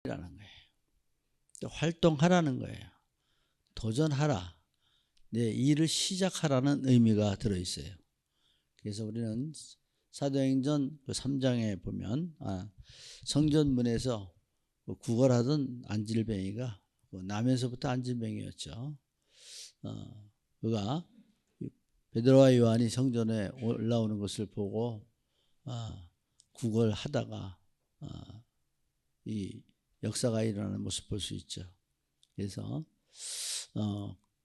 라는 거예요. 또 활동하라는 거예요. 도전하라. 내 일을 시작하라는 의미가 들어있어요. 그래서 우리는 사도행전 3장에 보면 성전문에서 구걸하던 안질뱅이가 남에서부터 안질뱅이였죠. 그가 베드로와 요한이 성전에 올라오는 것을 보고 구걸하다가 이 역사가 일어나는 모습 볼 수 있죠. 그래서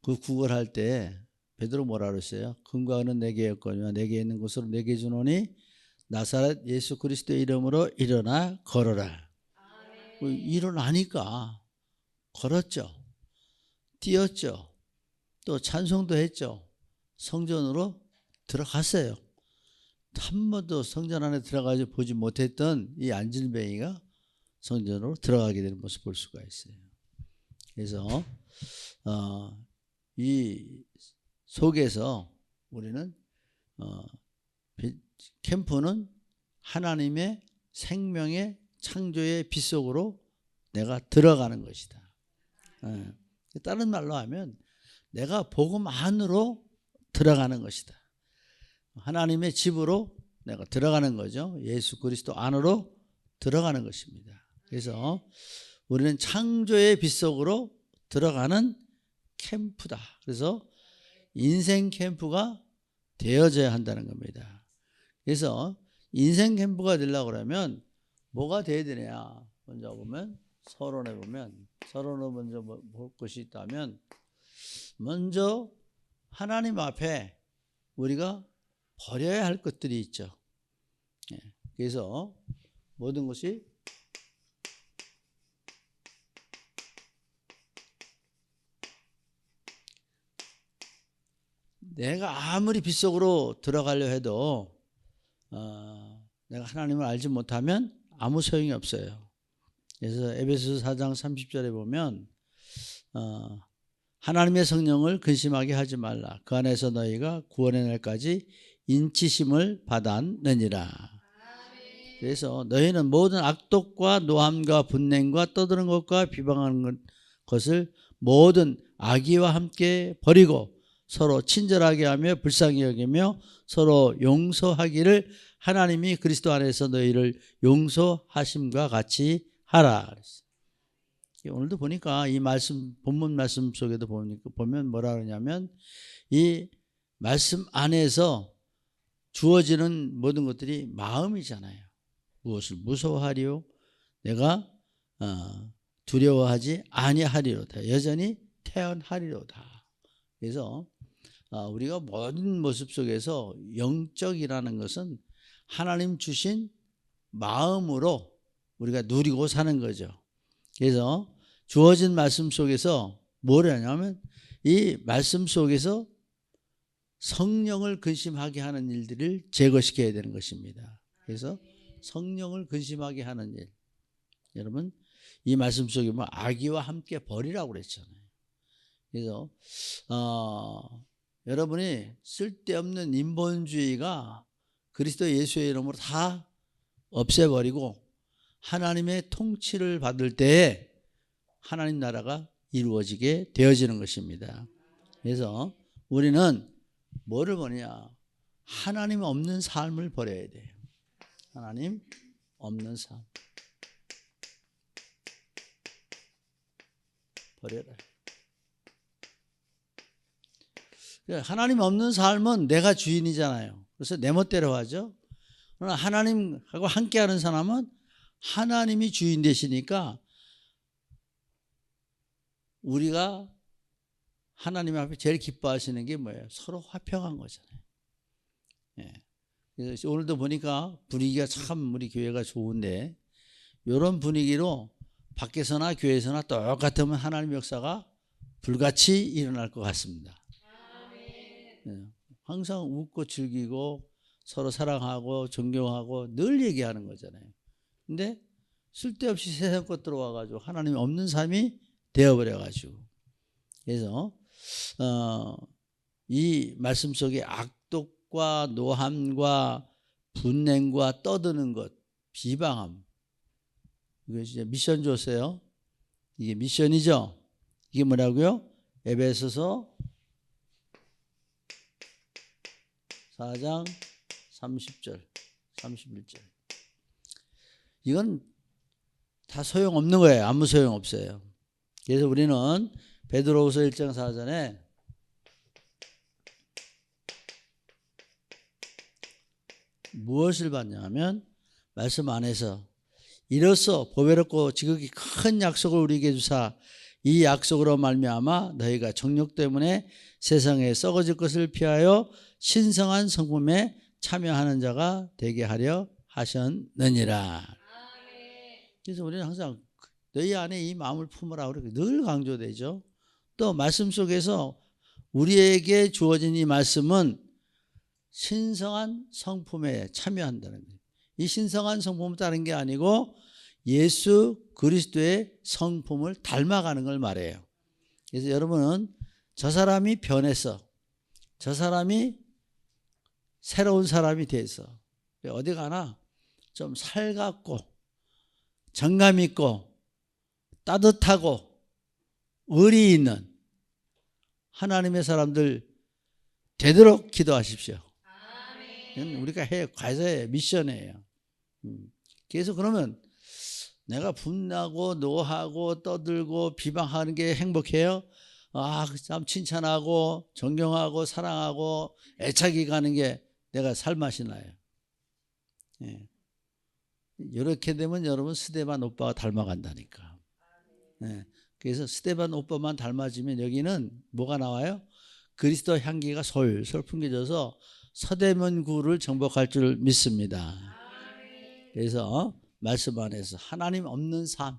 그 구걸할 때 베드로 뭐라 그랬어요? 금과 은은 내게 없거니와 내게 있는 것으로 내게 주노니 나사렛 예수 그리스도의 이름으로 일어나 걸어라. 일어나니까 걸었죠. 뛰었죠. 또 찬송도 했죠. 성전으로 들어갔어요. 한 번도 성전 안에 들어가지 보지 못했던 이 안질뱅이가 성전으로 들어가게 되는 모습 볼 수가 있어요. 그래서 이 속에서 우리는 캠프는 하나님의 생명의 창조의 빛 속으로 내가 들어가는 것이다. 다른 말로 하면 내가 복음 안으로 들어가는 것이다. 하나님의 집으로 내가 들어가는 거죠. 예수 그리스도 안으로 들어가는 것입니다. 그래서 우리는 창조의 빛 속으로 들어가는 캠프다. 그래서 인생 캠프가 되어져야 한다는 겁니다. 그래서 인생 캠프가 되려고 그러면 뭐가 되어야 되냐? 먼저 보면 서론에 먼저 볼 것이 있다면 먼저 하나님 앞에 우리가 버려야 할 것들이 있죠. 그래서 모든 것이 내가 아무리 빛 속으로 들어가려 해도 내가 하나님을 알지 못하면 아무 소용이 없어요. 그래서 에베소서 4장 30절에 보면 하나님의 성령을 근심하게 하지 말라. 그 안에서 너희가 구원의 날까지 인치심을 받았느니라. 그래서 너희는 모든 악독과 노함과 분냉과 떠드는 것과 비방하는 것을 모든 악의와 함께 버리고 서로 친절하게 하며 불쌍히 여기며 서로 용서하기를 하나님이 그리스도 안에서 너희를 용서하심과 같이 하라. 오늘도 보니까 이 말씀, 본문 말씀 속에도 보면 뭐라 그러냐면 이 말씀 안에서 주어지는 모든 것들이 마음이잖아요. 무엇을 무서워하리요? 내가 두려워하지 아니하리로다. 여전히 태어나리로다. 그래서 우리가 모든 모습 속에서 영적이라는 것은 하나님 주신 마음으로 우리가 누리고 사는 거죠. 그래서 주어진 말씀 속에서 뭘 하냐면 이 말씀 속에서 성령을 근심하게 하는 일들을 제거시켜야 되는 것입니다. 그래서 성령을 근심하게 하는 일, 여러분 이 말씀 속에 뭐 악의와 함께 버리라고 그랬잖아요. 그래서 여러분이 쓸데없는 인본주의가 그리스도 예수의 이름으로 다 없애버리고 하나님의 통치를 받을 때에 하나님 나라가 이루어지게 되어지는 것입니다. 그래서 우리는 뭐를 버리냐? 하나님 없는 삶을 버려야 돼요. 하나님 없는 삶 버려라. 하나님 없는 삶은 내가 주인이잖아요. 그래서 내 멋대로 하죠. 그러나 하나님하고 함께하는 사람은 하나님이 주인 되시니까 우리가 하나님 앞에 제일 기뻐하시는 게 뭐예요? 서로 화평한 거잖아요. 그래서 오늘도 보니까 분위기가 참 우리 교회가 좋은데 이런 분위기로 밖에서나 교회에서나 똑같으면 하나님의 역사가 불같이 일어날 것 같습니다. 항상 웃고 즐기고 서로 사랑하고 존경하고 늘 얘기하는 거잖아요. 근데 쓸데없이 세상 것 들어와가지고 하나님이 없는 삶이 되어버려가지고 그래서 이 말씀 속에 악독과 노함과 분냉과 떠드는 것, 비방함 이거 이제 미션 줬어요. 이게 미션이죠. 이게 뭐라고요? 에베소서 4장 30절, 31절. 이건 다 소용없는 거예요. 아무 소용없어요. 그래서 우리는 베드로후서 1장 4절에 무엇을 받냐면 말씀 안에서 이로써 보배롭고 지극히 큰 약속을 우리에게 주사 이 약속으로 말미암아 너희가 정욕 때문에 세상에 썩어질 것을 피하여 신성한 성품에 참여하는 자가 되게 하려 하셨느니라. 그래서 우리는 항상 너희 안에 이 마음을 품으라 그렇게 늘 강조되죠. 또 말씀 속에서 우리에게 주어진 이 말씀은 신성한 성품에 참여한다는 거예요. 이 신성한 성품은 다른 게 아니고 예수 그리스도의 성품을 닮아가는 걸 말해요. 그래서 여러분은 저 사람이 변해서 저 사람이 새로운 사람이 돼서 어디 가나 좀 살갑고 정감 있고 따뜻하고 의리 있는 하나님의 사람들 되도록 기도하십시오. 우리가 해 과제예요. 미션이에요. 그래서 그러면 내가 분나고 노하고 떠들고 비방하는 게 행복해요? 참 칭찬하고 존경하고 사랑하고 애착이 가는 게 내가 살맛이 나요. 예. 이렇게 되면 여러분 스데반 오빠가 닮아간다니까. 예. 그래서 스데반 오빠만 닮아지면 여기는 뭐가 나와요? 그리스도 향기가 솔솔 풍겨져서 서대문구를 정복할 줄 믿습니다. 그래서 말씀 안에서 하나님 없는 삶,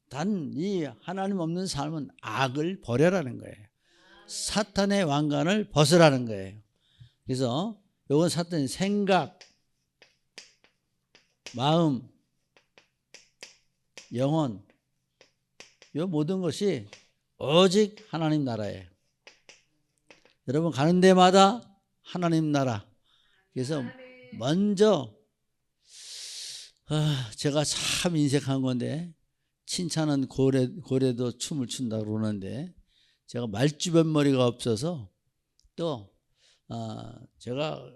단 이 하나님 없는 삶은 악을 버려라는 거예요. 사탄의 왕관을 벗으라는 거예요. 그래서 이건 사탄의 생각, 마음, 영혼, 이 모든 것이 오직 하나님 나라예요. 여러분 가는 데마다 하나님 나라. 그래서 먼저 제가 참 인색한 건데 칭찬은 고래도 춤을 춘다고 그러는데 제가 말주변 머리가 없어서 또 제가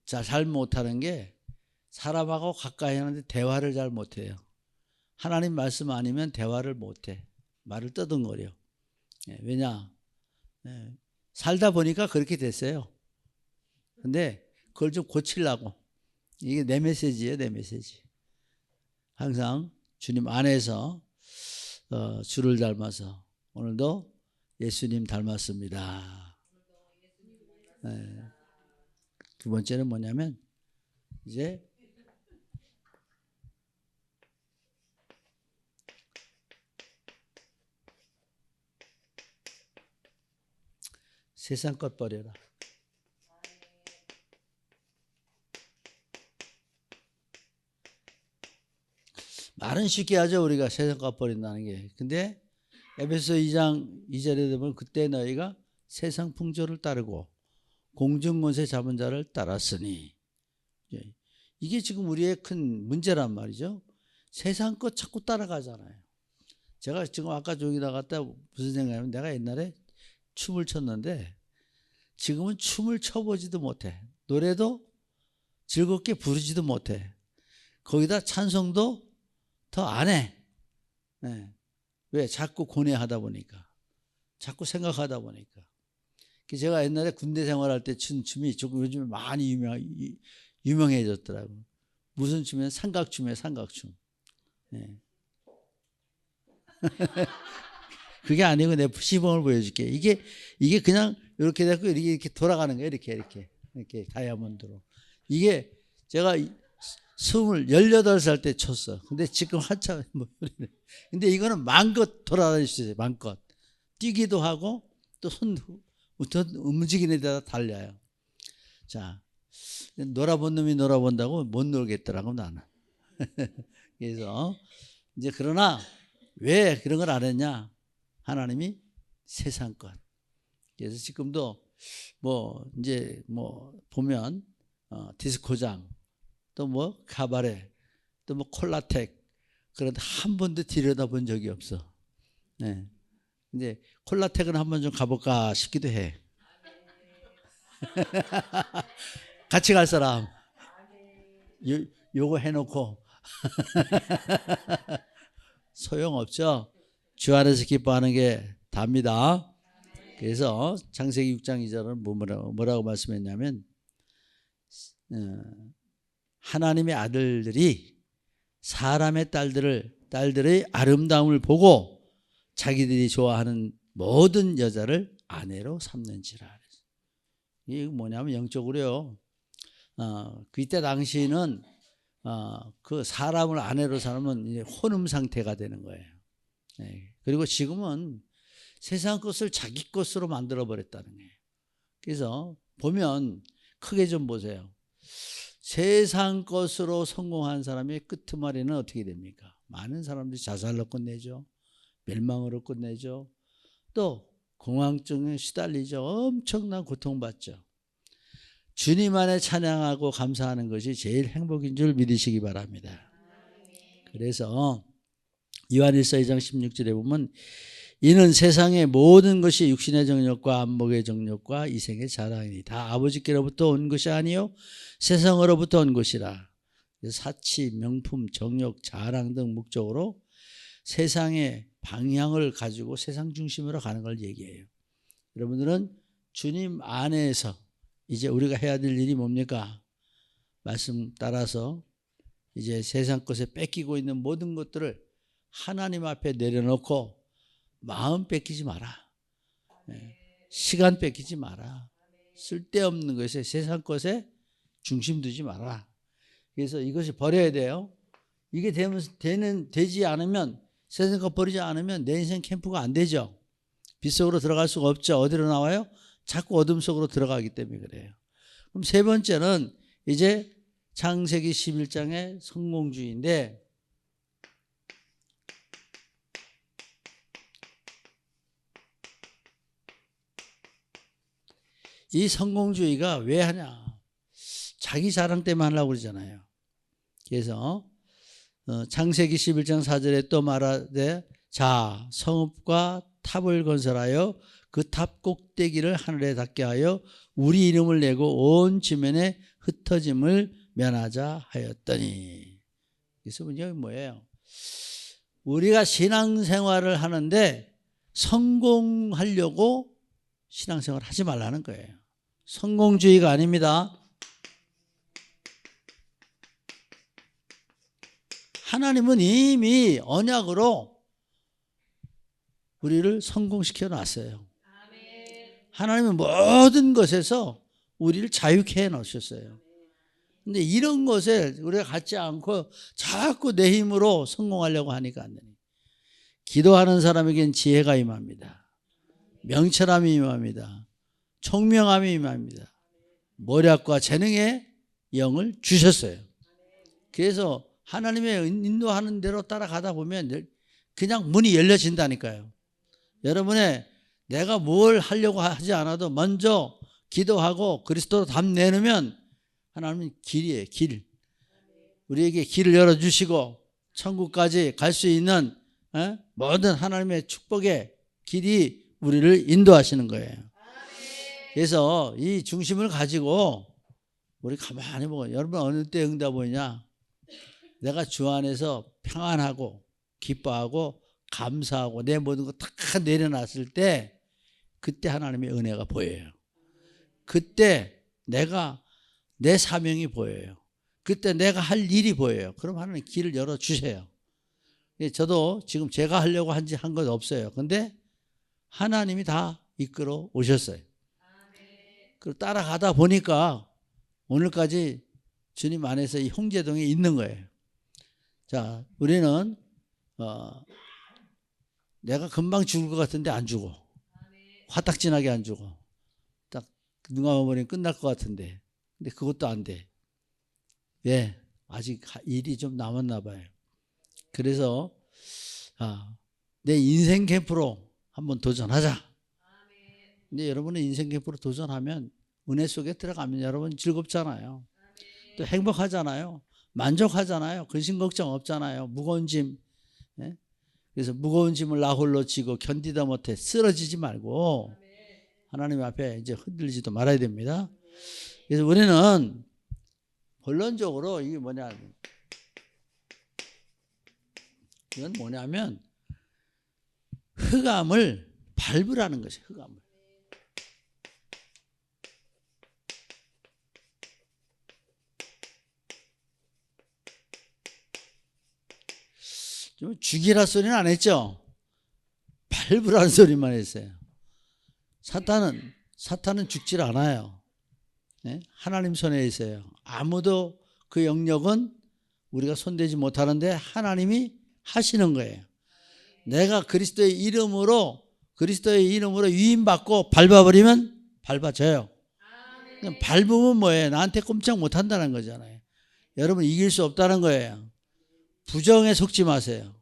잘 못하는 게 사람하고 가까이 하는데 대화를 잘 못해요. 하나님 말씀 아니면 대화를 못해. 말을 떠듬거려. 왜냐? 살다 보니까 그렇게 됐어요. 근데 그걸 좀 고치려고. 이게 내 메시지예요, 내 메시지. 항상 주님 안에서 주를 닮아서 오늘도 예수님 닮았습니다. 두 번째는 뭐냐면 이제 세상 것 버려라. 말은 쉽게 하죠. 우리가 세상 것 버린다는 게. 근데 에베소 2장 2절에 되면 그때 너희가 세상 풍조를 따르고 공중권세 잡은 자를 따랐으니. 이게 지금 우리의 큰 문제란 말이죠. 세상 것 자꾸 따라가잖아요. 제가 지금 아까 저기 나갔다 무슨 생각이냐면 내가 옛날에 춤을 췄는데 지금은 춤을 춰보지도 못해. 노래도 즐겁게 부르지도 못해. 거기다 찬송도 더 안 해. 왜? 자꾸 고뇌하다 보니까. 자꾸 생각하다 보니까. 제가 옛날에 군대 생활할 때 춘 춤이 조금 요즘에 많이 유명해졌더라고요. 무슨 춤이면 삼각춤이에요. 삼각춤. 그게 아니고 내가 시범을 보여줄게. 이게 그냥 이렇게 되고 이렇게 돌아가는 거예요. 이렇게 다이아몬드로. 이게 제가 18살 때 쳤어. 근데 지금 한참 근데 이거는 마음껏 돌아다닐 수 있어요. 마음껏. 뛰기도 하고 또 손 움직이는 데다 달려요. 자, 놀아본 놈이 놀아본다고 못 놀겠더라고 나는. 그래서 이제 그러나 왜 그런 걸 안 했냐? 하나님이 세상 것. 그래서 지금도 이제 보면 디스코장 또 카바레 또 뭐 콜라텍. 그런데 한 번도 들여다본 적이 없어. 네. 근데 콜라텍은 한번 좀 가볼까 싶기도 해. 같이 갈 사람. 요거 해놓고 소용없죠. 주 안에서 기뻐하는 게 답니다. 그래서 창세기 6장 2절은 뭐라고 말씀했냐면 하나님의 아들들이 사람의 딸들의 아름다움을 보고 자기들이 좋아하는 모든 여자를 아내로 삼는지라. 이게 뭐냐면 영적으로요. 그때 당시는 그 사람을 아내로 삼으면 이제 혼음 상태가 되는 거예요. 그리고 지금은 세상 것을 자기 것으로 만들어 버렸다는 거예요. 그래서 보면 크게 좀 보세요. 세상 것으로 성공한 사람의 끄트머리는 어떻게 됩니까? 많은 사람들이 자살로 끝내죠. 멸망으로 끝내죠. 또 공황증에 시달리죠. 엄청난 고통받죠. 주님 안에 찬양하고 감사하는 것이 제일 행복인 줄 믿으시기 바랍니다. 그래서 요한일서 2장 16절에 보면 이는 세상의 모든 것이 육신의 정욕과 안목의 정욕과 이생의 자랑이니 다 아버지께로부터 온 것이 아니요 세상으로부터 온 것이라. 사치, 명품, 정욕, 자랑 등 목적으로 세상의 방향을 가지고 세상 중심으로 가는 걸 얘기해요. 여러분들은 주님 안에서 이제 우리가 해야 될 일이 뭡니까? 말씀 따라서 이제 세상 것에 뺏기고 있는 모든 것들을 하나님 앞에 내려놓고 마음 뺏기지 마라. 시간 뺏기지 마라. 쓸데없는 것에 세상 것에 중심 두지 마라. 그래서 이것이 버려야 돼요. 이게 되지 않으면 세상 것 버리지 않으면 내 인생 캠프가 안 되죠. 빛 속으로 들어갈 수가 없죠. 어디로 나와요? 자꾸 어둠 속으로 들어가기 때문에 그래요. 그럼 세 번째는 이제 창세기 11장의 성공주의인데 이 성공주의가 왜 하냐? 자기 자랑 때문에 하려고 그러잖아요. 그래서 창세기 11장 4절에 또 말하되 자 성읍과 탑을 건설하여 그 탑 꼭대기를 하늘에 닿게 하여 우리 이름을 내고 온 지면에 흩어짐을 면하자 하였더니. 그래서 문제가 뭐예요? 우리가 신앙생활을 하는데 성공하려고 신앙생활을 하지 말라는 거예요. 성공주의가 아닙니다. 하나님은 이미 언약으로 우리를 성공시켜 놨어요. 하나님은 모든 것에서 우리를 자유케 해 놓으셨어요. 근데 이런 것에 우리가 갖지 않고 자꾸 내 힘으로 성공하려고 하니까 안 되니. 기도하는 사람에겐 지혜가 임합니다. 명철함이 임합니다. 총명함이 임합니다. 모략과 재능의 영을 주셨어요. 그래서 하나님의 인도하는 대로 따라가다 보면 그냥 문이 열려진다니까요. 여러분의 내가 뭘 하려고 하지 않아도 먼저 기도하고 그리스도로 답 내놓으면 하나님은 길이에요. 길. 우리에게 길을 열어주시고 천국까지 갈 수 있는 모든 하나님의 축복의 길이 우리를 인도하시는 거예요. 그래서 이 중심을 가지고 우리 가만히 보고 여러분 어느 때 응답하냐? 내가 주 안에서 평안하고 기뻐하고 감사하고 내 모든 거 다 내려놨을 때 그때 하나님의 은혜가 보여요. 그때 내가 내 사명이 보여요. 그때 내가 할 일이 보여요. 그럼 하나님 길을 열어주세요. 저도 지금 제가 하려고 한 것 없어요. 근데 하나님이 다 이끌어 오셨어요. 그리고 따라가다 보니까 오늘까지 주님 안에서 이 형제동에 있는 거예요. 자, 우리는 내가 금방 죽을 것 같은데 안 죽어. 화딱지나게 안 죽어. 딱 눈 감아버리면 끝날 것 같은데. 근데 그것도 안 돼. 왜? 아직 일이 좀 남았나 봐요. 그래서 내 인생 캠프로 한번 도전하자. 근데 여러분은 인생 캠프로 도전하면 은혜 속에 들어가면 여러분 즐겁잖아요. 또 행복하잖아요. 만족하잖아요. 근심 걱정 없잖아요. 무거운 짐. 예? 그래서 무거운 짐을 나 홀로 지고 견디다 못해 쓰러지지 말고 하나님 앞에 이제 흔들리지도 말아야 됩니다. 그래서 우리는 본론적으로 이게 이건 뭐냐면 흑암을 밟으라는 것이에요. 흑암을. 좀 죽이라 소리는 안 했죠. 밟으라는 소리만 했어요. 사탄은 죽질 않아요. 네? 하나님 손에 있어요. 아무도 그 영역은 우리가 손대지 못하는데 하나님이 하시는 거예요. 내가 그리스도의 이름으로 위임받고 밟아버리면 밟아져요. 밟으면 뭐예요? 나한테 꼼짝 못한다는 거잖아요. 여러분 이길 수 없다는 거예요. 부정에 속지 마세요.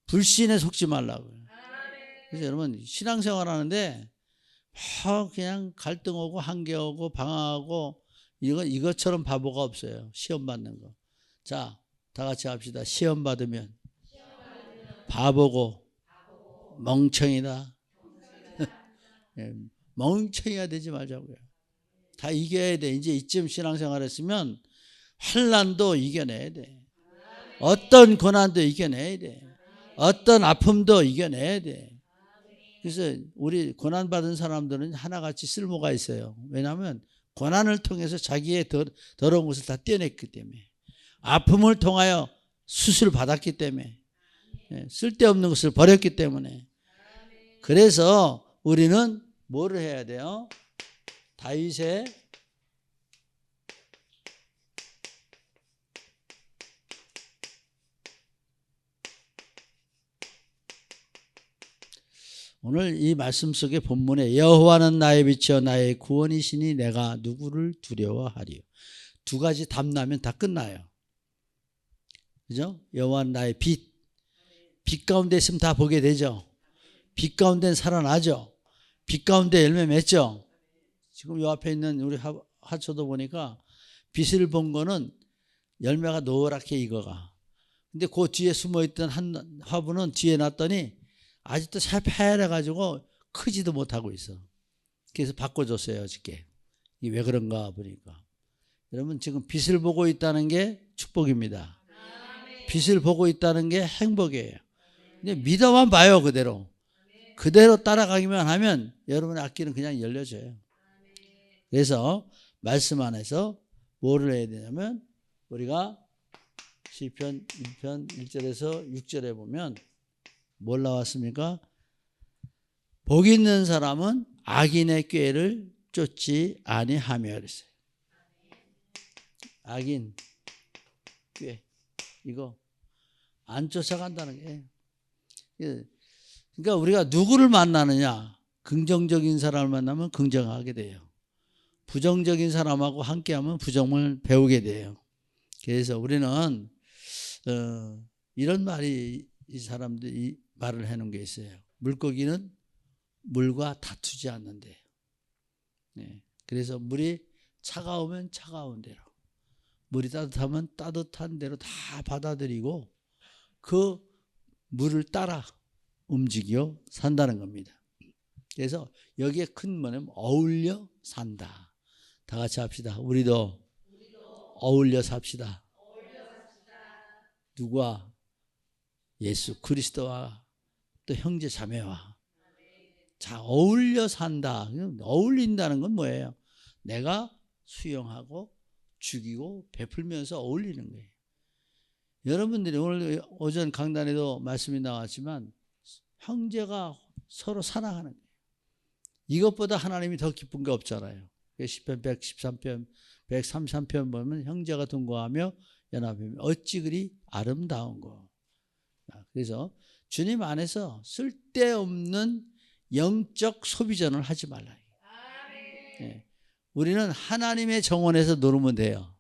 불신에 속지 말라고요. 그래서 여러분 신앙생활 하는데 그냥 갈등 오고 한계 오고 방황하고 이것처럼 바보가 없어요. 시험 받는 거. 자, 다 같이 합시다. 시험 받으면 바보고 멍청이다. 멍청이가 되지 말자고요. 다 이겨야 돼. 이제 이쯤 신앙생활 했으면 환난도 이겨내야 돼. 어떤 고난도 이겨내야 돼. 어떤 아픔도 이겨내야 돼. 그래서 우리 고난받은 사람들은 하나같이 쓸모가 있어요. 왜냐하면 고난을 통해서 자기의 더러운 것을 다 떼어냈기 때문에, 아픔을 통하여 수술을 받았기 때문에, 쓸데없는 것을 버렸기 때문에. 그래서 우리는 뭐를 해야 돼요? 다윗의 오늘 이 말씀 속의 본문에 여호와는 나의 빛이요 나의 구원이시니 내가 누구를 두려워하리요. 두 가지 답 나면 다 끝나요. 그죠? 여호와는 나의 빛. 빛 가운데 있으면 다 보게 되죠. 빛 가운데는 살아나죠. 빛 가운데 열매 맺죠. 지금 요 앞에 있는 우리 하초도 보니까 빛을 본 거는 열매가 노랗게 익어가. 근데 그 뒤에 숨어있던 한 화분은 뒤에 놨더니 아직도 새파래가지고 크지도 못하고 있어. 그래서 바꿔줬어요 어저께. 이게 왜 그런가 보니까. 여러분 지금 빛을 보고 있다는 게 축복입니다. 빛을 보고 있다는 게 행복이에요. 근데 믿어만 봐요. 그대로 따라가기만 하면 여러분의 앞길은 그냥 열려져요. 그래서 말씀 안에서 뭐를 해야 되냐면 우리가 시편 1편 1절에서 6절에 보면 뭘 나왔습니까? 복 있는 사람은 악인의 꾀를 쫓지 아니하며 그랬어요. 악인 꾀 이거 안 쫓아간다는 게. 그러니까 우리가 누구를 만나느냐, 긍정적인 사람을 만나면 긍정하게 돼요. 부정적인 사람하고 함께하면 부정을 배우게 돼요. 그래서 우리는 이런 말이 이 사람들이 말을 해놓은 게 있어요. 물고기는 물과 다투지 않는데요. 네. 그래서 물이 차가우면 차가운 대로, 물이 따뜻하면 따뜻한 대로 다 받아들이고 그 물을 따라 움직여 산다는 겁니다. 그래서 여기에 큰 뭐냐면 어울려 산다. 다 같이 합시다. 우리도 어울려 삽시다. 누구와? 예수 그리스도와 또 형제 자매와. 자, 어울려 산다. 어울린다는 건 뭐예요? 내가 수용하고 죽이고 베풀면서 어울리는 거예요. 여러분들이 오늘 오전 강단에도 말씀이 나왔지만 형제가 서로 사랑하는 거예요. 이것보다 하나님이 더 기쁜 게 없잖아요. 시편 113편 133편 보면 형제가 동거하며 연합하며 어찌 그리 아름다운 거. 그래서 주님 안에서 쓸데없는 영적 소비전을 하지 말라. 네. 우리는 하나님의 정원에서 노르면 돼요.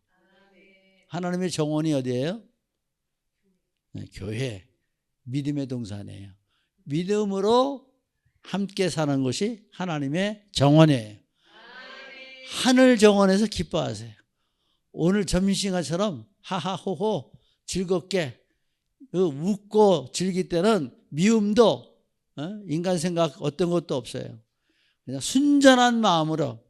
하나님의 정원이 어디예요? 네, 교회, 믿음의 동산이에요. 믿음으로 함께 사는 것이 하나님의 정원이에요. 하늘 정원에서 기뻐하세요. 오늘 점심시간처럼 하하호호 즐겁게 웃고 즐길 때는 미움도 인간 생각 어떤 것도 없어요. 그냥 순전한 마음으로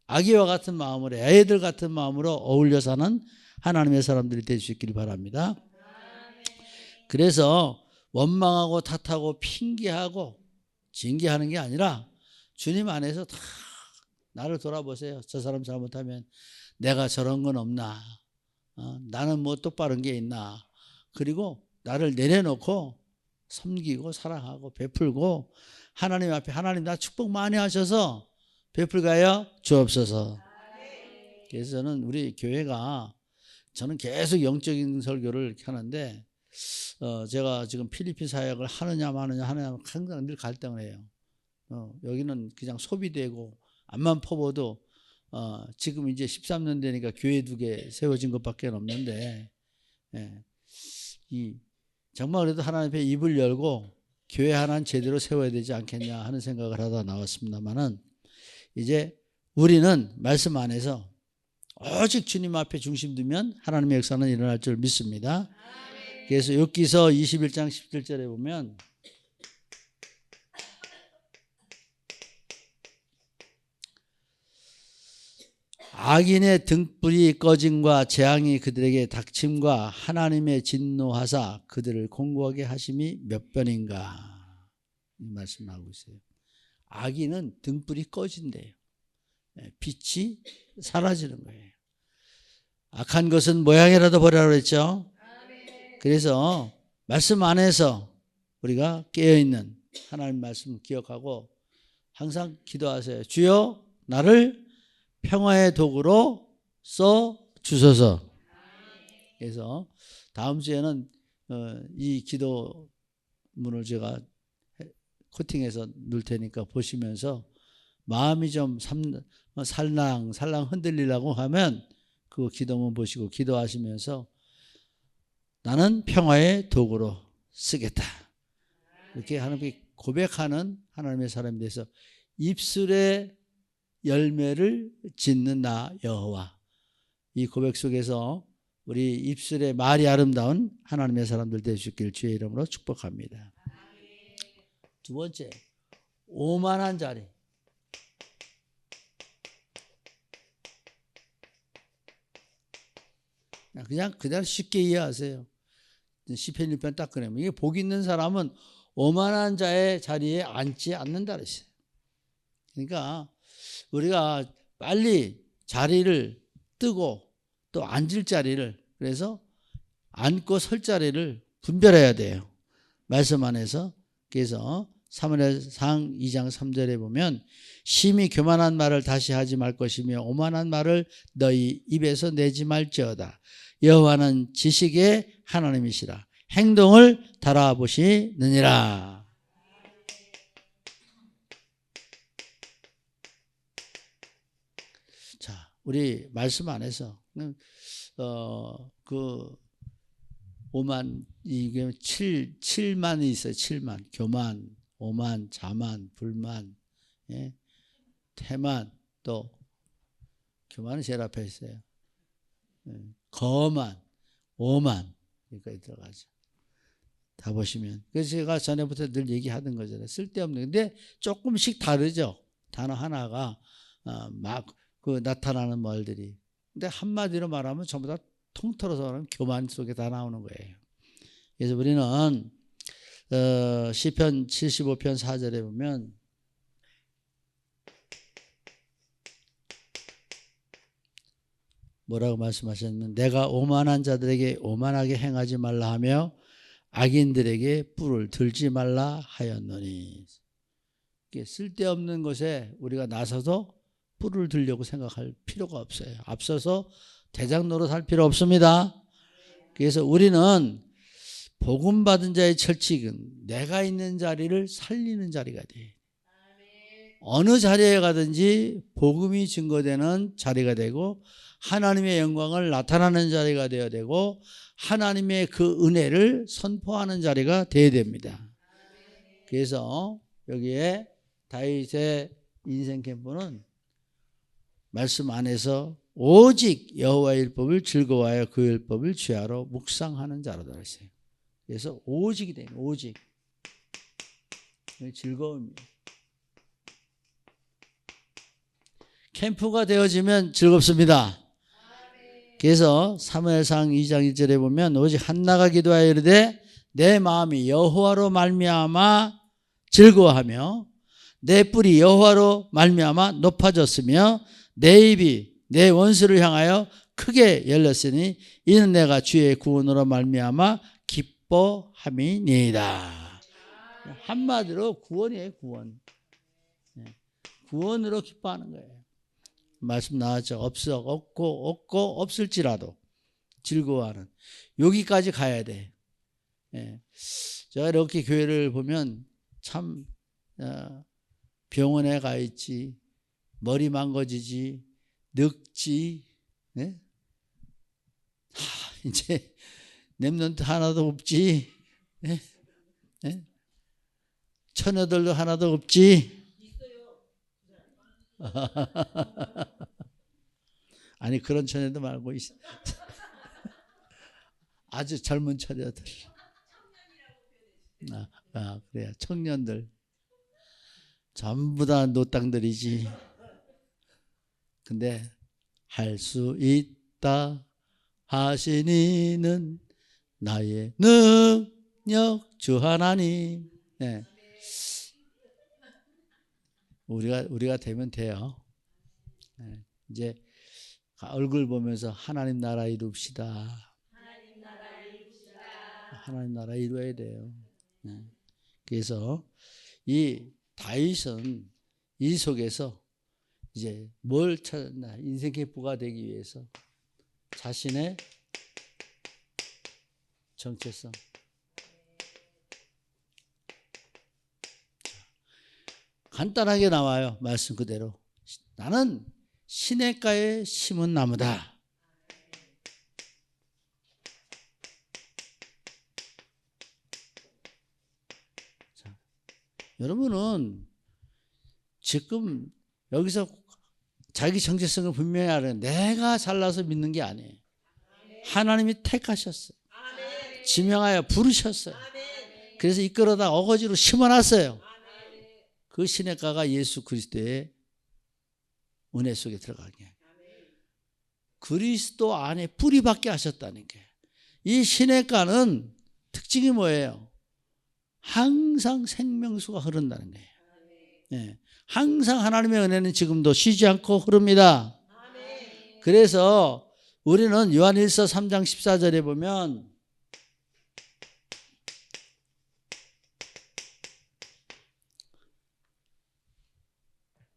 아기와 같은 마음으로 애들 같은 마음으로 어울려 사는 하나님의 사람들이 될 수 있기를 바랍니다. 그래서 원망하고 탓하고 핑계하고 징계하는 게 아니라 주님 안에서 다 나를 돌아보세요. 저 사람 잘못하면 내가 저런 건 없나? 나는 뭐 똑바른 게 있나? 그리고 나를 내려놓고 섬기고 사랑하고 베풀고 하나님 앞에 하나님 나 축복 많이 하셔서 베풀가요 주옵소서. 그래서 저는 우리 교회가 저는 계속 영적인 설교를 하는데 제가 지금 필리핀 사역을 하느냐 마느냐 항상 늘 갈등을 해요. 여기는 그냥 소비되고 앞만 퍼봐도 지금 이제 13년 되니까 교회 2개 세워진 것밖에 없는데 정말 그래도 하나님 앞에 입을 열고 교회 하나는 제대로 세워야 되지 않겠냐 하는 생각을 하다 나왔습니다만은 이제 우리는 말씀 안에서 오직 주님 앞에 중심 두면 하나님의 역사는 일어날 줄 믿습니다. 그래서 욥기서 21장 17절에 보면 악인의 등불이 꺼짐과 재앙이 그들에게 닥침과 하나님의 진노하사 그들을 공고하게 하심이 몇 번인가 이 말씀하고 있어요. 악인은 등불이 꺼진대요. 빛이 사라지는 거예요. 악한 것은 모양이라도 보라고 그랬죠. 그래서 말씀 안에서 우리가 깨어있는 하나님 말씀 기억하고 항상 기도하세요. 주여 나를 평화의 도구로 써 주소서. 그래서 다음 주에는 이 기도문을 제가 코팅해서 넣을 테니까 보시면서 마음이 좀 살랑 흔들리려고 하면 그 기도문 보시고 기도하시면서 나는 평화의 도구로 쓰겠다. 이렇게 하나님께 고백하는 하나님의 사람이 돼서 입술에 열매를 짓는 나 여호와. 이 고백 속에서 우리 입술의 말이 아름다운 하나님의 사람들 될 수 있기를 주의 이름으로 축복합니다. 두 번째, 오만한 자리. 그냥 쉽게 이해하세요. 시편 1편 딱 그래요. 이게 복 있는 사람은 오만한 자의 자리에 앉지 않는다 그랬어요. 그러니까 우리가 빨리 자리를 뜨고 또 앉을 자리를 그래서 앉고 설 자리를 분별해야 돼요. 말씀 안에서. 그래서 사무엘상 2장 3절에 보면 심히 교만한 말을 다시 하지 말 것이며 오만한 말을 너희 입에서 내지 말지어다. 여호와는 지식의 하나님이시라. 행동을 달아보시느니라. 자, 우리 말씀 안에서 그 오만 이게 7만이 있어요. 7만. 교만, 오만, 자만, 불만, 태만, 또 교만은 제일 앞에 있어요. 거만, 오만 여기까지 들어가죠. 다 보시면. 그래서 제가 전에부터 늘 얘기하던 거잖아요. 쓸데없는. 근데 조금씩 다르죠. 단어 하나가 막 그 나타나는 말들이. 근데 한마디로 말하면 전부 다 통틀어서 말하면 교만 속에 다 나오는 거예요. 그래서 우리는 시편 75편 4절에 보면 뭐라고 말씀하셨냐면 내가 오만한 자들에게 오만하게 행하지 말라 하며 악인들에게 뿔을 들지 말라 하였노니. 쓸데없는 것에 우리가 나서서 뿔을 들려고 생각할 필요가 없어요. 앞서서 대장 노릇할 필요 없습니다. 그래서 우리는 복음 받은 자의 철칙은 내가 있는 자리를 살리는 자리가 돼. 어느 자리에 가든지 복음이 증거되는 자리가 되고 하나님의 영광을 나타나는 자리가 되어야 되고 하나님의 그 은혜를 선포하는 자리가 되어야 됩니다. 그래서 여기에 다윗의 인생 캠프는 말씀 안에서 오직 여호와의 율법을 즐거워하여 그 율법을 죄하러 묵상하는 자로다 했어요. 그래서 오직이 돼요. 오직. 즐거움이에요. 캠프가 되어지면 즐겁습니다. 그래서 사무엘상 2장 1절에 보면 오직 한나가 기도하여 이르되 내 마음이 여호와로 말미암아 즐거워하며 내 뿔이 여호와로 말미암아 높아졌으며 내 입이 내 원수를 향하여 크게 열렸으니 이는 내가 주의 구원으로 말미암아 기뻐함이니이다. 한마디로 구원이에요. 구원. 구원으로 기뻐하는 거예요. 말씀 나왔죠. 없고 없을지라도 즐거워하는. 여기까지 가야 돼. 제가 이렇게 교회를 보면 참 병원에 가 있지, 머리 망가지지, 늙지, 이제 랩런트 하나도 없지, 처녀들도 하나도 없지. 아니 그런 처녀도 말고 아주 젊은 처녀들. 그래요. 청년들 전부 다 노땅들이지. 근데 할 수 있다 하시니는 나의 능력 주 하나님. 네. 우리가 되면 돼요. 네. 이제 얼굴 보면서 하나님 나라 이룹시다. 하나님 나라 이루어야 돼요. 네. 그래서 이 다윗은 이 속에서 이제 뭘 찾았나? 인생 캠프가 되기 위해서 자신의 정체성. 간단하게 나와요. 말씀 그대로. 나는 시냇가에 심은 나무다. 자, 여러분은 지금 여기서 자기 정체성을 분명히 알아요. 내가 잘나서 믿는 게 아니에요. 하나님이 택하셨어요. 지명하여 부르셨어요. 그래서 이끌어다 어거지로 심어놨어요. 그 시냇가가 예수 그리스도의 은혜 속에 들어가게. 그리스도 안에 뿌리 박게 하셨다는 게. 이 시냇가는 특징이 뭐예요? 항상 생명수가 흐른다는 거예요. 네. 항상 하나님의 은혜는 지금도 쉬지 않고 흐릅니다. 그래서 우리는 요한일서 3장 14절에 보면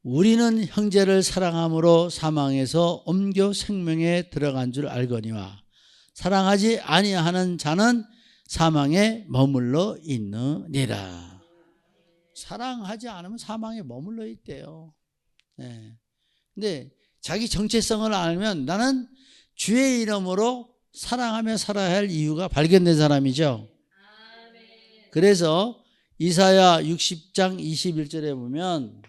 우리는 형제를 사랑함으로 사망에서 옮겨 생명에 들어간 줄 알거니와 사랑하지 아니하는 자는 사망에 머물러 있느니라. 사랑하지 않으면 사망에 머물러 있대요. 네. 근데 자기 정체성을 알면 나는 주의 이름으로 사랑하며 살아야 할 이유가 발견된 사람이죠. 그래서 이사야 60장 21절에 보면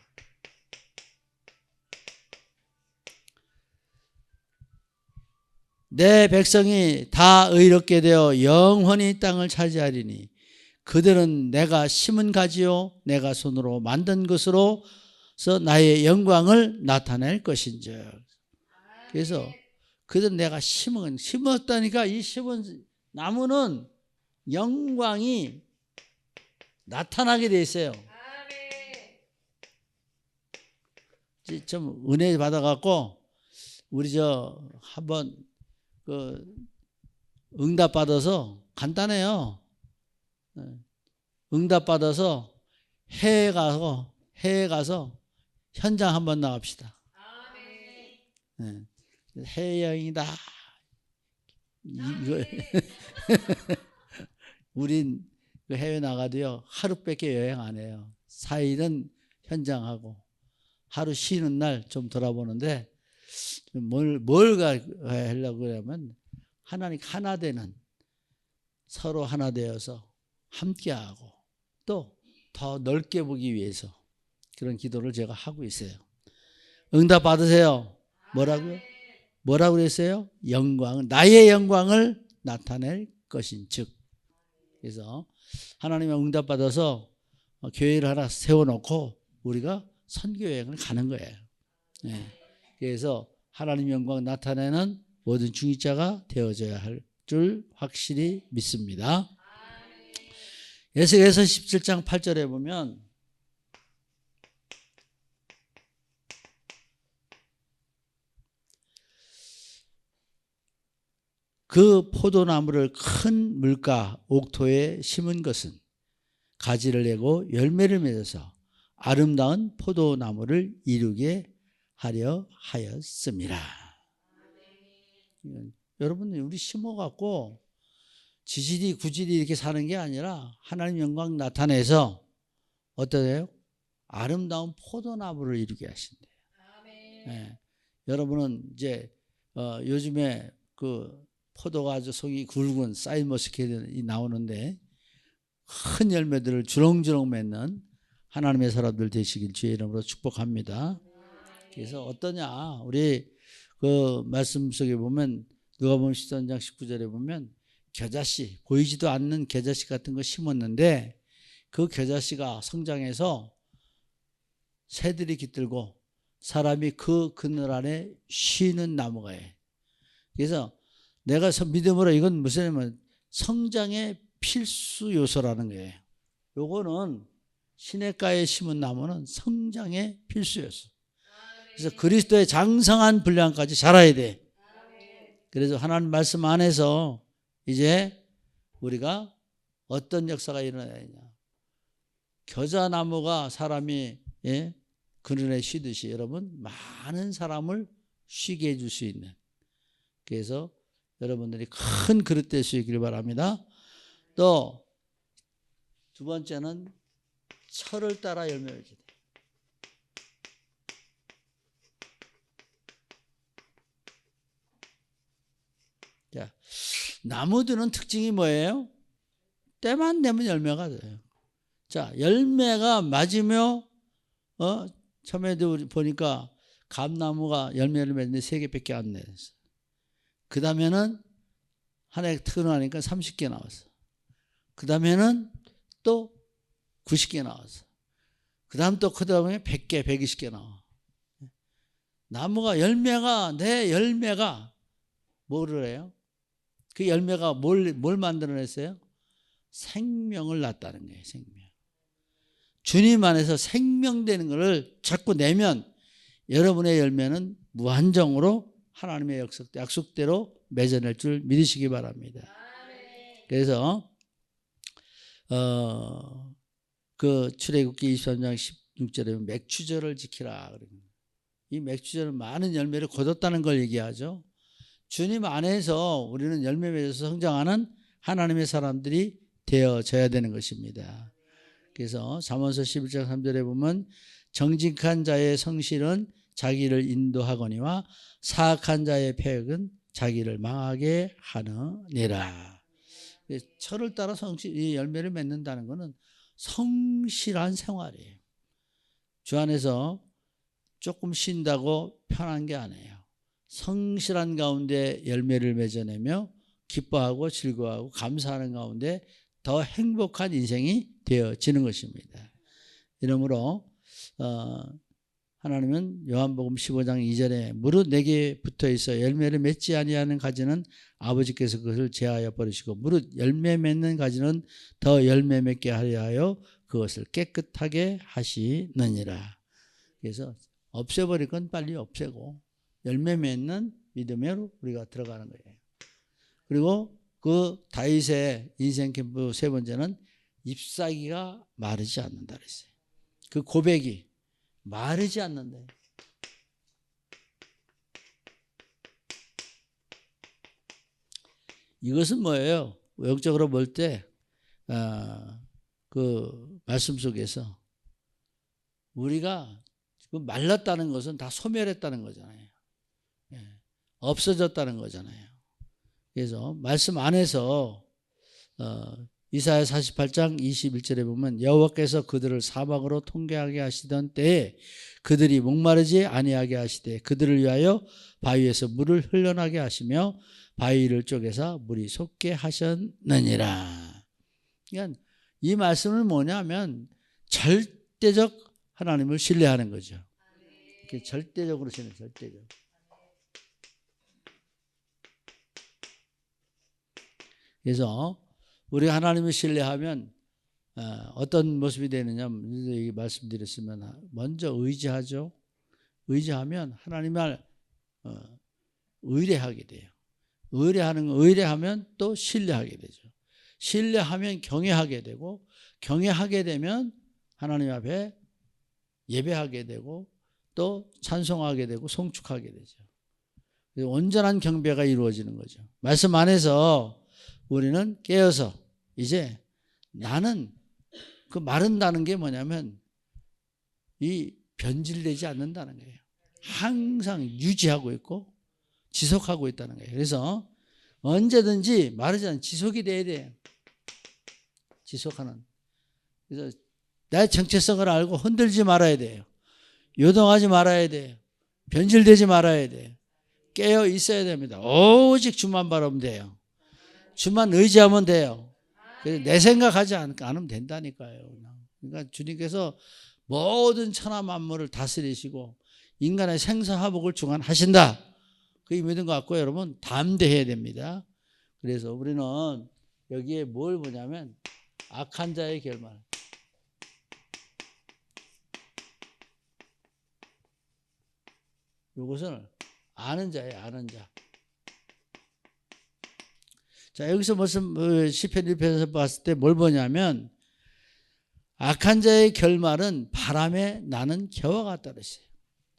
내 백성이 다 의롭게 되어 영원히 땅을 차지하리니 그들은 내가 심은 가지요 내가 손으로 만든 것으로서 나의 영광을 나타낼 것인즉. 그래서 그들은 내가 심었다니까 이 심은 나무는 영광이 나타나게 돼 있어요. 좀 은혜 받아갖고 우리 한번 응답 받아서 간단해요. 응답 받아서 해외 가서 현장 한번 나갑시다. 해외여행이다. 우린 해외 나가도요 하루밖에 여행 안 해요. 4일은 현장하고 하루 쉬는 날 좀 돌아보는데 뭘 하려고 그러면 하나님 하나 되는, 서로 하나 되어서 함께하고 또 더 넓게 보기 위해서 그런 기도를 제가 하고 있어요. 응답 받으세요. 뭐라고요? 뭐라고 그랬어요? 영광, 나의 영광을 나타낼 것인즉. 그래서 하나님의 응답받아서 교회를 하나 세워놓고 우리가 선교여행을 가는 거예요. 네. 그래서 하나님 영광 나타내는 모든 중직자가 되어져야 할 줄 확실히 믿습니다. 에스겔서 17장 8절에 보면 그 포도나무를 큰 물가 옥토에 심은 것은 가지를 내고 열매를 맺어서 아름다운 포도나무를 이루게 하려 하였습니다. 여러분, 우리 심어갖고 지질이 구질이 이렇게 사는 게 아니라 하나님 영광 나타내서 어떠세요? 아름다운 포도나무를 이루게 하신대요. 네. 여러분은 이제 요즘에 그 포도가 아주 속이 굵은 사이머스켓이 나오는데 큰 열매들을 주렁주렁 맺는 하나님의 사람들 되시길 주의 이름으로 축복합니다. 그래서 어떠냐, 우리 그 말씀 속에 보면 누가복음 13장 19절에 보면 겨자씨, 보이지도 않는 겨자씨 같은 거 심었는데 그 겨자씨가 성장해서 새들이 깃들고 사람이 그 그늘 안에 쉬는 나무가 해. 그래서 내가 믿음으로 이건 무슨 성장의 필수 요소라는 거예요. 요거는 시냇가에 심은 나무는 성장의 필수 요소. 그래서 그리스도의 장성한 분량까지 자라야 돼. 그래서 하나님 말씀 안에서 이제 우리가 어떤 역사가 일어나야 되냐. 겨자나무가 사람이 그늘에 쉬듯이 여러분 많은 사람을 쉬게 해줄 수 있는, 그래서 여러분들이 큰 그릇 될 수 있기를 바랍니다. 또 두 번째는 철을 따라 열매를 맺어야 돼. 자, 나무들은 특징이 뭐예요? 때만 되면 열매가 돼요. 자, 열매가 맞으며 처음에도 보니까 감나무가 열매를 맺는데 3개밖에 안 냈어요. 그 다음에는 한 해 태어나니까 30개 나왔어. 그 다음에는 또 90개 나왔어. 그 다음 또 그 다음에 100개, 120개 나와. 나무가 내 열매가 뭐를 해요? 그 열매가 뭘 만들어냈어요? 생명을 낳았다는 거예요. 생명. 주님 안에서 생명되는 것을 자꾸 내면 여러분의 열매는 무한정으로 하나님의 약속대로 맺어낼 줄 믿으시기 바랍니다. 그래서 그 출애굽기 23장 16절에 맥추절을 지키라. 이 맥추절은 많은 열매를 거뒀다는 걸 얘기하죠. 주님 안에서 우리는 열매 맺어서 성장하는 하나님의 사람들이 되어져야 되는 것입니다. 그래서 잠언서 11장 3절에 보면 정직한 자의 성실은 자기를 인도하거니와 사악한 자의 패역은 자기를 망하게 하느니라. 철을 따라 이 열매를 맺는다는 것은 성실한 생활이에요. 주 안에서 조금 쉰다고 편한 게 아니에요. 성실한 가운데 열매를 맺어내며 기뻐하고 즐거워하고 감사하는 가운데 더 행복한 인생이 되어지는 것입니다. 이러므로 하나님은 요한복음 15장 2절에 무릇 내게 붙어있어 열매를 맺지 아니하는 가지는 아버지께서 그것을 제하여 버리시고 무릇 열매 맺는 가지는 더 열매 맺게 하려 그것을 깨끗하게 하시느니라. 그래서 없애버릴 건 빨리 없애고 열매 맺는 믿음으로 우리가 들어가는 거예요. 그리고 그 다윗의 인생 캠프 세 번째는 잎사귀가 마르지 않는다 그랬어요. 그 고백이 마르지 않는다. 이것은 뭐예요? 영적으로 볼 때 그 말씀 속에서 우리가 말랐다는 것은 다 소멸했다는 거잖아요. 없어졌다는 거잖아요. 그래서 말씀 안에서 이사야 48장 21절에 보면 여호와께서 그들을 사막으로 통계하게 하시던 때에 그들이 목마르지 아니하게 하시되 그들을 위하여 바위에서 물을 흘러나게 하시며 바위를 쪼개서 물이 솟게 하셨느니라. 그러니까 이 말씀은 뭐냐면 절대적 하나님을 신뢰하는 거죠. 절대적으로 신뢰, 절대적. 그래서 우리가 하나님을 신뢰하면 어떤 모습이 되느냐 말씀드렸으면 먼저 의지하죠. 의지하면 하나님을 의뢰하게 돼요. 의뢰하면 또 신뢰하게 되죠. 신뢰하면 경외하게 되고 경외하게 되면 하나님 앞에 예배하게 되고 또 찬송하게 되고 송축하게 되죠. 온전한 경배가 이루어지는 거죠. 말씀 안에서 우리는 깨어서 이제 나는 그 마른다는 게 뭐냐면 이 변질되지 않는다는 거예요. 항상 유지하고 있고 지속하고 있다는 거예요. 그래서 언제든지 마르지 않는 지속이 돼야 돼요. 지속하는. 그래서 나의 정체성을 알고 흔들지 말아야 돼요. 요동하지 말아야 돼요. 변질되지 말아야 돼요. 깨어 있어야 됩니다. 오직 주만 바라보면 돼요. 주만 의지하면 돼요. 내 생각하지 않으면 된다니까요. 그러니까 주님께서 모든 천하 만물을 다스리시고 인간의 생사화복을 주관하신다. 그게 믿은 것 같고 여러분 담대해야 됩니다. 그래서 우리는 여기에 뭘 보냐면 악한 자의 결말. 이것은 아는 자예요. 아는 자. 자, 여기서 무슨 시편 1편에서 봤을 때 뭘 보냐면 악한 자의 결말은 바람에 나는 겨와 같다 그랬어요.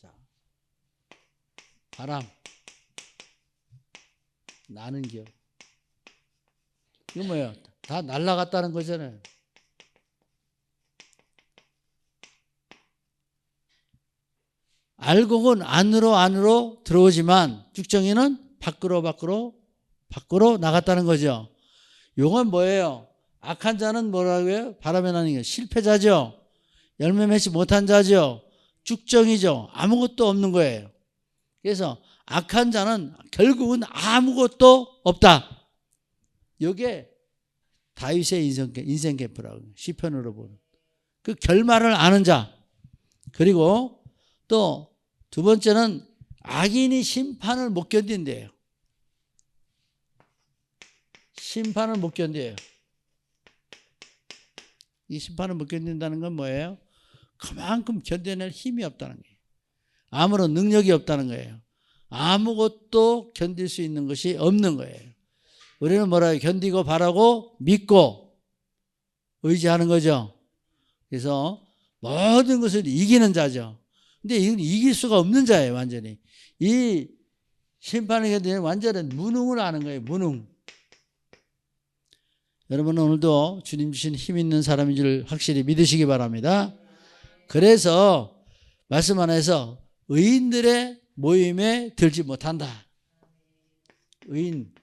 자, 바람 나는 겨. 이거 뭐예요? 다 날아갔다는 거잖아요. 알곡은 안으로 들어오지만 쭉정이는 밖으로 나갔다는 거죠. 이건 뭐예요? 악한 자는 뭐라고 해요? 바람에 나는 게 실패자죠. 열매 맺지 못한 자죠. 쭉정이죠. 아무것도 없는 거예요. 그래서 악한 자는 결국은 아무것도 없다. 이게 다윗의 인생 캠프라고 시편으로 보는 그 결말을 아는 자. 그리고 또 두 번째는 악인이 심판을 못 견딘대요. 심판을 못 견뎌요. 이 심판을 못 견딘다는 건 뭐예요? 그만큼 견뎌낼 힘이 없다는 거예요. 아무런 능력이 없다는 거예요. 아무것도 견딜 수 있는 것이 없는 거예요. 우리는 뭐라요? 견디고 바라고 믿고 의지하는 거죠. 그래서 모든 것을 이기는 자죠. 근데 이건 이길 수가 없는 자예요. 완전히. 이 심판을 견디는 완전한 무능을 아는 거예요. 무능. 여러분 오늘도 주님 주신 힘 있는 사람인 줄 확실히 믿으시기 바랍니다. 그래서 말씀 안에서 의인들의 모임에 들지 못한다. 의인.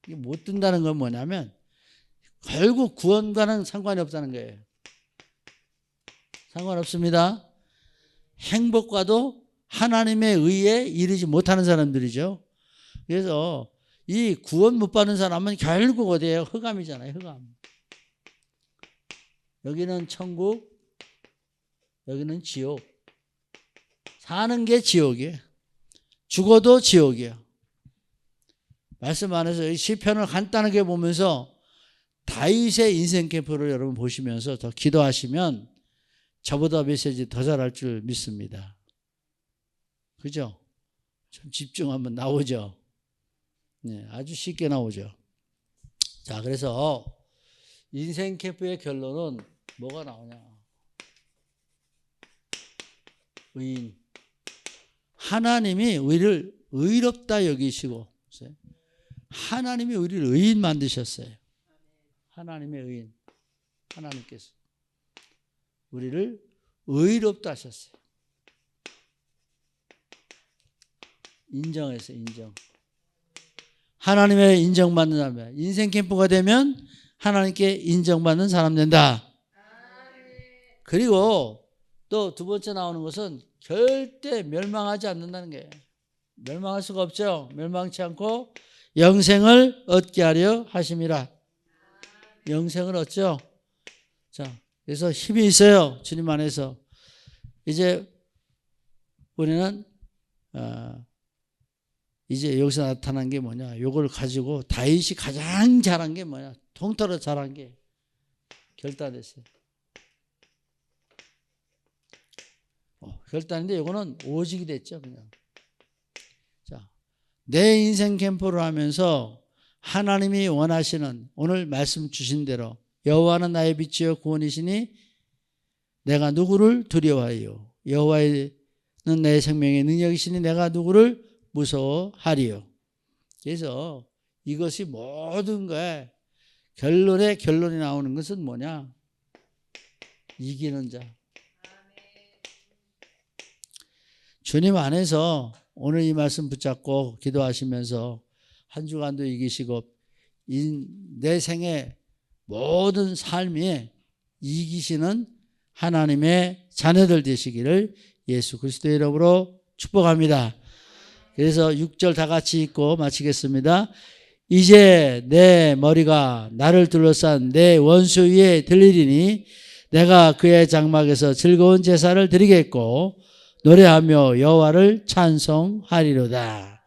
이게 못 든다는 건 뭐냐면 결국 구원과는 상관이 없다는 거예요. 상관없습니다. 행복과도 하나님의 의에 이르지 못하는 사람들이죠. 그래서 이 구원 못 받는 사람은 결국 어디예요? 흑암이잖아요. 흑암. 여기는 천국, 여기는 지옥. 사는 게 지옥이에요. 죽어도 지옥이에요. 말씀 안에서 이 시편을 간단하게 보면서 다윗의 인생 캠프를 여러분 보시면서 더 기도하시면 저보다 메시지 더 잘할 줄 믿습니다. 그죠? 좀 집중하면 나오죠. 네, 아주 쉽게 나오죠. 자, 그래서 인생 캠프의 결론은 뭐가 나오냐? 의인. 하나님이 우리를 의롭다 여기시고 하나님이 우리를 의인 만드셨어요. 하나님의 의인. 하나님께서 우리를 의롭다 하셨어요. 인정했어요. 인정. 하나님의 인정받는 사람이야. 인생 캠프가 되면 하나님께 인정받는 사람 된다. 그리고 또 두 번째 나오는 것은 절대 멸망하지 않는다는 거예요. 멸망할 수가 없죠. 멸망치 않고 영생을 얻게 하려 하심이라. 영생을 얻죠. 자, 그래서 힘이 있어요. 주님 안에서. 이제 우리는 이제 여기서 나타난 게 뭐냐? 이걸 가지고 다윗이 가장 잘한 게 뭐냐? 통틀어 잘한 게 결단했어요. 결단인데 이거는 오직이 됐죠, 그냥. 자, 내 인생 캠프를 하면서 하나님이 원하시는 오늘 말씀 주신 대로 여호와는 나의 빛이요 구원이시니 내가 누구를 두려워하리요. 여호와는 내 생명의 능력이시니 내가 누구를 무서워하리요. 그래서 이것이 모든 거에 결론이 나오는 것은 뭐냐? 이기는 자. 주님 안에서 오늘 이 말씀 붙잡고 기도하시면서 한 주간도 이기시고 내 생의 모든 삶에 이기시는 하나님의 자녀들 되시기를 예수 그리스도의 이름으로 축복합니다. 그래서 6절 다 같이 읽고 마치겠습니다. 이제 내 머리가 나를 둘러싼 내 원수 위에 들리리니 내가 그의 장막에서 즐거운 제사를 드리겠고 노래하며 여호와를 찬송하리로다.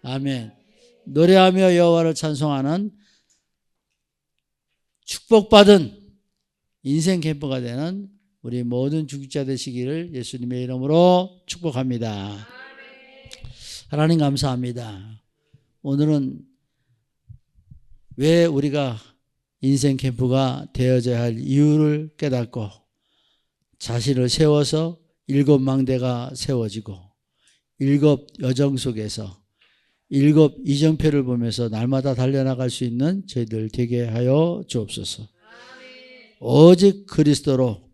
아멘. 노래하며 여호와를 찬송하는 축복받은 인생 캠프가 되는 우리 모든 주기자 되시기를 예수님의 이름으로 축복합니다. 하나님 감사합니다. 오늘은 왜 우리가 인생 캠프가 되어져야 할 이유를 깨닫고 자신을 세워서 7망대가 세워지고 7 여정 속에서 7 이정표를 보면서 날마다 달려나갈 수 있는 저희들 되게 하여 주옵소서. 오직 그리스도로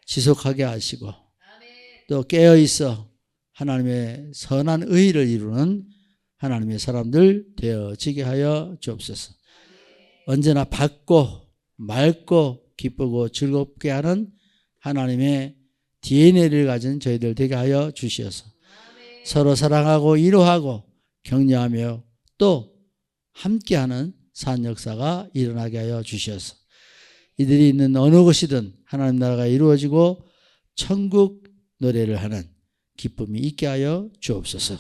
지속하게 하시고 또 깨어있어 하나님의 선한 의를 이루는 하나님의 사람들 되어지게 하여 주옵소서. 언제나 밝고 맑고 기쁘고 즐겁게 하는 하나님의 DNA를 가진 저희들 되게 하여 주시어서 서로 사랑하고 위로하고 격려하며 또 함께하는 산 역사가 일어나게 하여 주시어서 이들이 있는 어느 곳이든 하나님 나라가 이루어지고 천국 노래를 하는 기쁨이 있게 하여 주옵소서.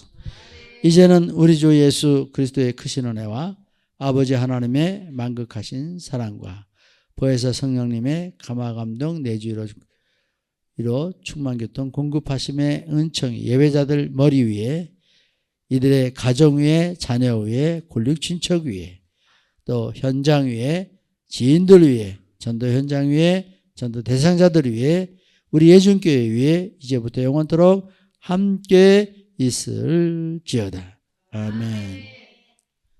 이제는 우리 주 예수 그리스도의 크신 은혜와 아버지 하나님의 만극하신 사랑과 보혜사 성령님의 감화감동 내주로 충만교통 공급하심의 은총이 예배자들 머리 위에 이들의 가정 위에 자녀 위에 곤륙 친척 위에 또 현장 위에 지인들 위에 전도 현장 위에 전도 대상자들 위에 우리 예준교회 위에 이제부터 영원토록 함께 있을지어다. 아멘.